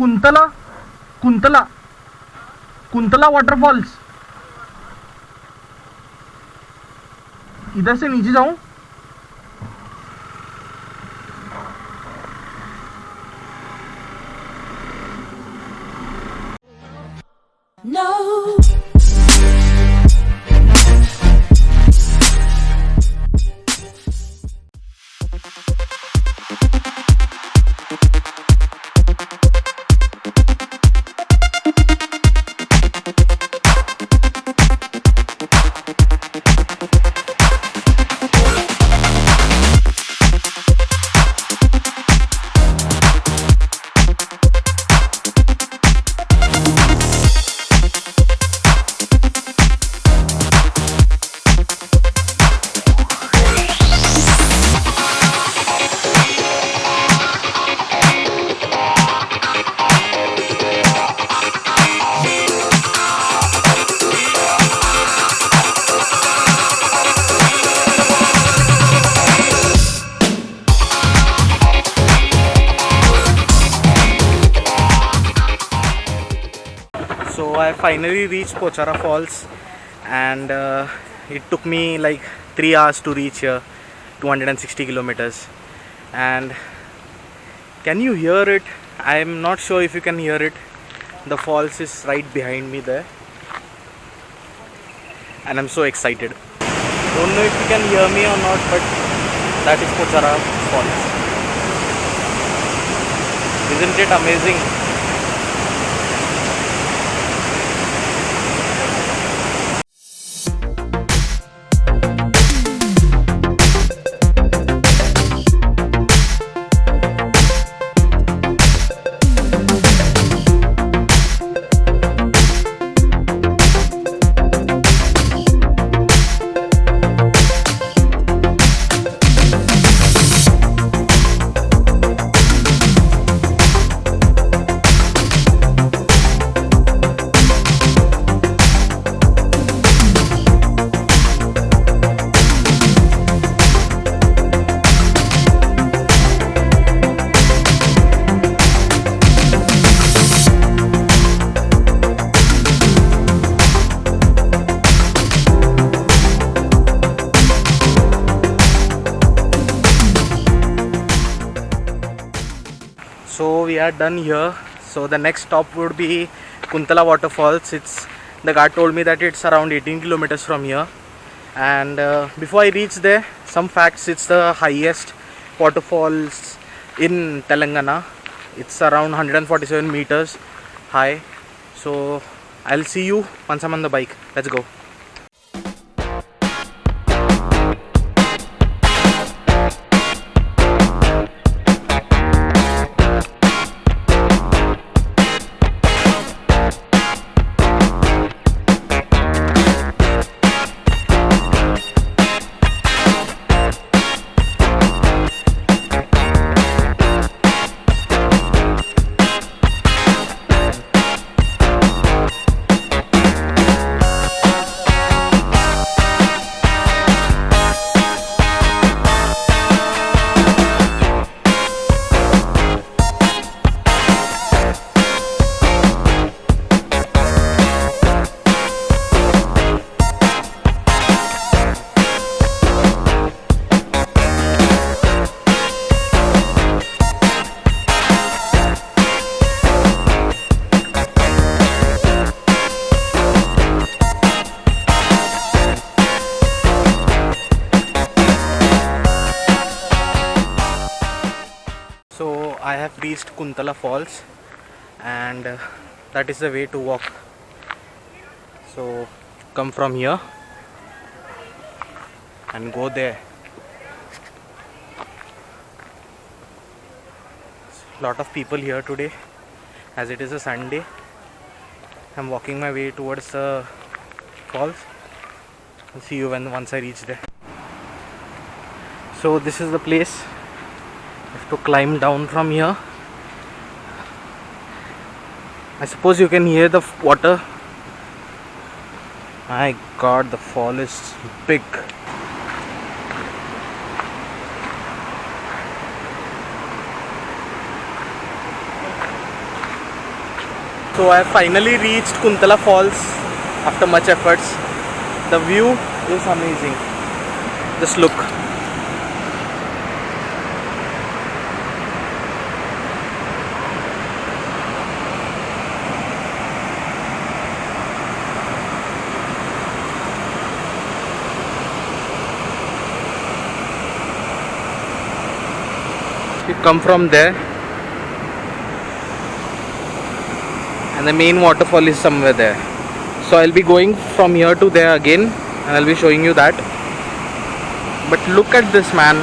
Kuntala Kuntala Kuntala waterfalls. इधर से नीचे जाऊं? No. So I finally reached Pochera Falls, and it took me like 3 hours to reach here, 260 kilometers. And can you hear it? I am not sure if you can hear it. The falls is right behind me there, and I'm so excited. Don't know if you can hear me or not, but that is Pochera Falls. Isn't it amazing? So we are done here. So the next stop would be Kuntala Waterfalls. The guard told me that it's around 18 kilometers from here. And before I reach there, some facts: it's the highest waterfalls in Telangana. It's around 147 meters high. So I'll see you once I'm on the bike. Let's go. So I have reached Kuntala Falls, and that is the way to walk. So come from here and go there. Lot of people here today, as it is a Sunday. I'm walking my way towards the falls. I'll see you once I reach there. So this is the place. I have to climb down from here. I suppose you can hear the water. My God, the fall is big. So I finally reached Kuntala Falls after much efforts. The view is amazing. Just look. You come from there, and the main waterfall is somewhere there. So I'll be going from here to there again, and I'll be showing you that. But look at this, man.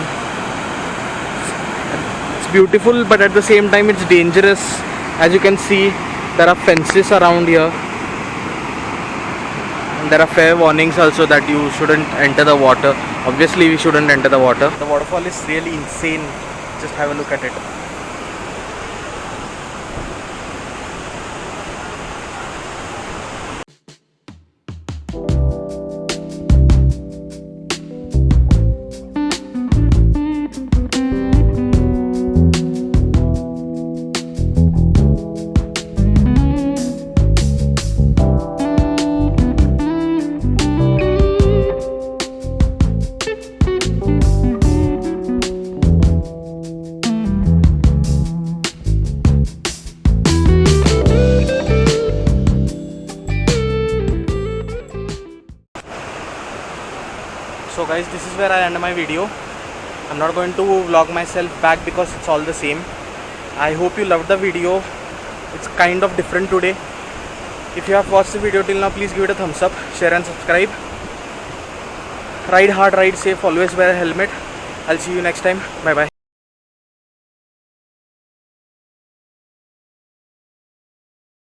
It's beautiful, but at the same time it's dangerous. As you can see, there are fences around here, and there are fair warnings also that you shouldn't enter the water. Obviously we shouldn't enter the water. The waterfall is really insane. Just have a look at it. So guys, this is where I end my video. I'm not going to vlog myself back because it's all the same. I hope you loved the video. It's kind of different today. If you have watched the video till now, please give it a thumbs up, share and subscribe. Ride hard, ride safe, always wear a helmet. I'll see you next time. Bye bye.